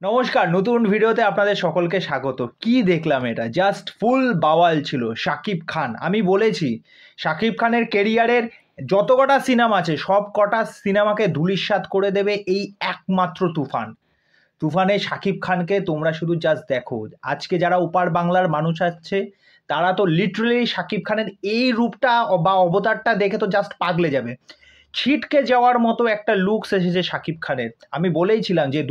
নমস্কার, নতুন ভিডিওতে আপনাদের সকলকে স্বাগত। কি দেখলাম, এটা জাস্ট ফুল বাওয়াল ছিল। শাকিব খান, আমি বলেছি শাকিব খানের কেরিয়ারের যত কটা সিনেমা আছে সব কটা সিনেমাকে ধূলিসাৎ করে দেবে এই একমাত্র তুফান। তুফানে শাকিব খানকে তোমরা শুধু জাস্ট দেখো। আজকে যারা ওপার বাংলার মানুষ আছে তারা তো লিটারালি শাকিব খানের এই রূপটা বা অবতারটা দেখে তো জাস্ট পাগলে যাবে। ছিটকে যাওয়ার মতো একটা লুকস এসেছে শাকিব খানের। আমি বলেইছিলাম যে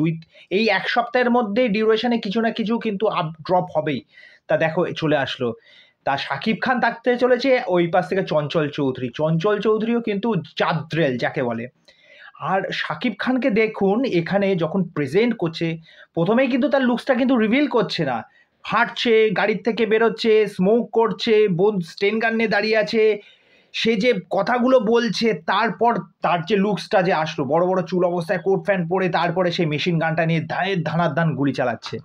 এই এক সপ্তাহের মধ্যেই ডিউরেশনে কিছু না কিছু কিন্তু আপ ড্রপ হবেই। তা দেখো চলে আসলো। তা শাকিব খান থাকতে চলেছে ওই পাশ থেকে চঞ্চল চৌধুরীও কিন্তু জাদ্রেল যাকে বলে। আর শাকিব খানকে দেখুন এখানে যখন প্রেজেন্ট করছে, প্রথমেই কিন্তু তার লুকসটা কিন্তু রিভিল করছে না। হাঁটছে, গাড়ির থেকে বেরোচ্ছে, স্মোক করছে, বোন স্টেন গান নিয়ে দাঁড়িয়ে আছে, সে যে কথাগুলো বলছে, তারপর তার যে লুকসটা যে আসলো, বড় বড় চুল অবস্থায় কোট প্যান্ট পরে, তারপরে সেই মেশিন গানটা নিয়ে ধানার ধান গুলি চালাচ্ছে,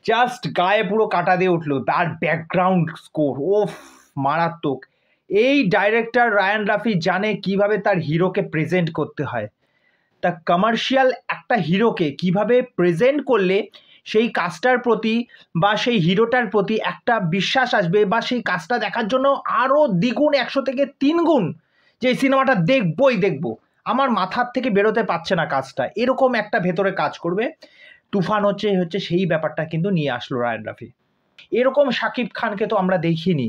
জাস্ট গায়ে পুরো কাটা দিয়ে উঠলো। তার ব্যাকগ্রাউন্ড স্কোর ওফ মারাত্মক। এই ডাইরেক্টর রায়ান রাফি জানে কিভাবে তার হিরোকে প্রেজেন্ট করতে হয়। তা কমার্শিয়াল একটা হিরোকে কিভাবে প্রেজেন্ট করলে সেই কাজটার প্রতি বা সেই হিরোটার প্রতি একটা বিশ্বাস আসবে, বা সেই কাজটা দেখার জন্য আরও দ্বিগুণ 100 থেকে 3 গুণ যে এই সিনেমাটা দেখবই দেখবো, আমার মাথার থেকে বেরোতে পারছে না কাজটা, এরকম একটা ভেতরে কাজ করবে। তুফান হচ্ছে হচ্ছে সেই ব্যাপারটা কিন্তু নিয়ে আসলো রায়ান রাফি। এরকম শাকিব খানকে তো আমরা দেখিনি।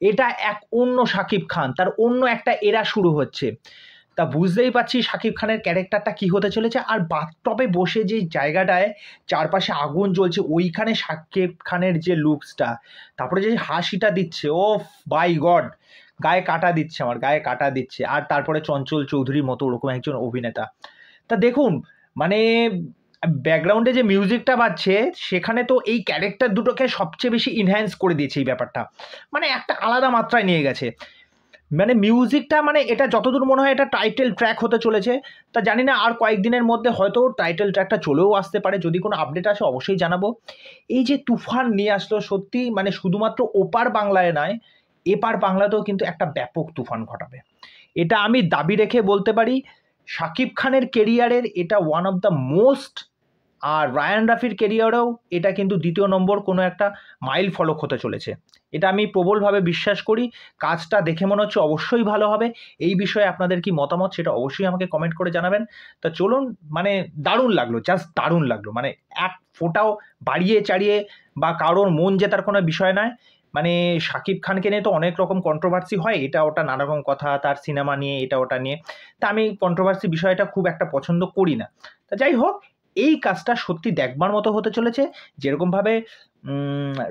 এটা এক অন্য শাকিব খান, তার অন্য একটা এরা শুরু হচ্ছে। তা বুঝতেই পারছি শাকিব খানের ক্যারেক্টারটা কি হতে চলেছে। আর বাথটবে বসে যে জায়গাটায় চারপাশে আগুন জ্বলছে, ওইখানে শাকিব খানের যে লুকসটা, তারপরে যে হাসিটা দিচ্ছে, ও বাই গড, গায়ে কাটা দিচ্ছে, আমার গায়ে কাটা দিচ্ছে। আর তারপরে চঞ্চল চৌধুরীর মতো ওরকম একজন অভিনেতা। তা দেখুন, মানে ব্যাকগ্রাউন্ডে যে মিউজিকটা বাজছে সেখানে তো এই ক্যারেক্টার দুটোকে সবচেয়ে বেশি ইনহ্যান্স করে দিয়েছে এই ব্যাপারটা, মানে একটা আলাদা মাত্রায় নিয়ে গেছে। মানে মিউজিকটা, মানে এটা যতদূর মনে হয় এটা টাইটেল ট্র্যাক হতে চলেছে। তা জানি না আর কয়েকদিনের মধ্যে হয়তো টাইটেল ট্র্যাকটা চলেও আসতে পারে, যদি কোনো আপডেট আসে অবশ্যই জানাবো। এই যে তুফান নিয়ে আসলো, সত্যি মানে শুধুমাত্র ওপার বাংলায় নয়, এপার বাংলাতেও কিন্তু একটা ব্যাপক তুফান ঘটাবে, এটা আমি দাবি রেখে বলতে পারি। শাকিব খানের কেরিয়ারের এটা ওয়ান অফ দ্য মোস্ট, আর রায়ান রাফির কেরিয়ারেও এটা কিন্তু দ্বিতীয় নম্বর কোনো একটা মাইল ফলক হতে চলেছে, এটা আমি প্রবলভাবে বিশ্বাস করি। কাজটা দেখে মনে হচ্ছে অবশ্যই ভালো হবে। এই বিষয়ে আপনাদের কি মতামত সেটা অবশ্যই আমাকে কমেন্ট করে জানাবেন। তা চলুন, মানে দারুণ লাগলো, জাস্ট দারুণ লাগলো, মানে এক ফোঁটাও বাড়িয়ে চাড়িয়ে বা কারোর মন জেতার কোনো বিষয় নয়। মানে শাকিব খানকে নিয়ে তো অনেক রকম কন্ট্রোভার্সি হয়, এটা ওটা নানা রকম কথা, তার সিনেমা নিয়ে এটা ওটা নিয়ে। তা আমি কন্ট্রোভার্সি বিষয়টা খুব একটা পছন্দ করি না। তা যাই হোক, এই কাজটা সত্যি দেখবার মতো হতে চলেছে। যেরকমভাবে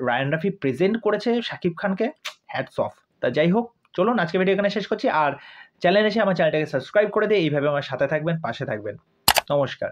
রায়ান রাফি প্রেজেন্ট করেছে শাকিব খানকে, হ্যাটস অফ। তা যাই হোক, চলুন আজকে ভিডিও এখানে শেষ করছি। আর চ্যানেল এসে আমার চ্যানেলটাকে সাবস্ক্রাইব করে দিয়ে এইভাবে আমার সাথে থাকবেন, পাশে থাকবেন। নমস্কার।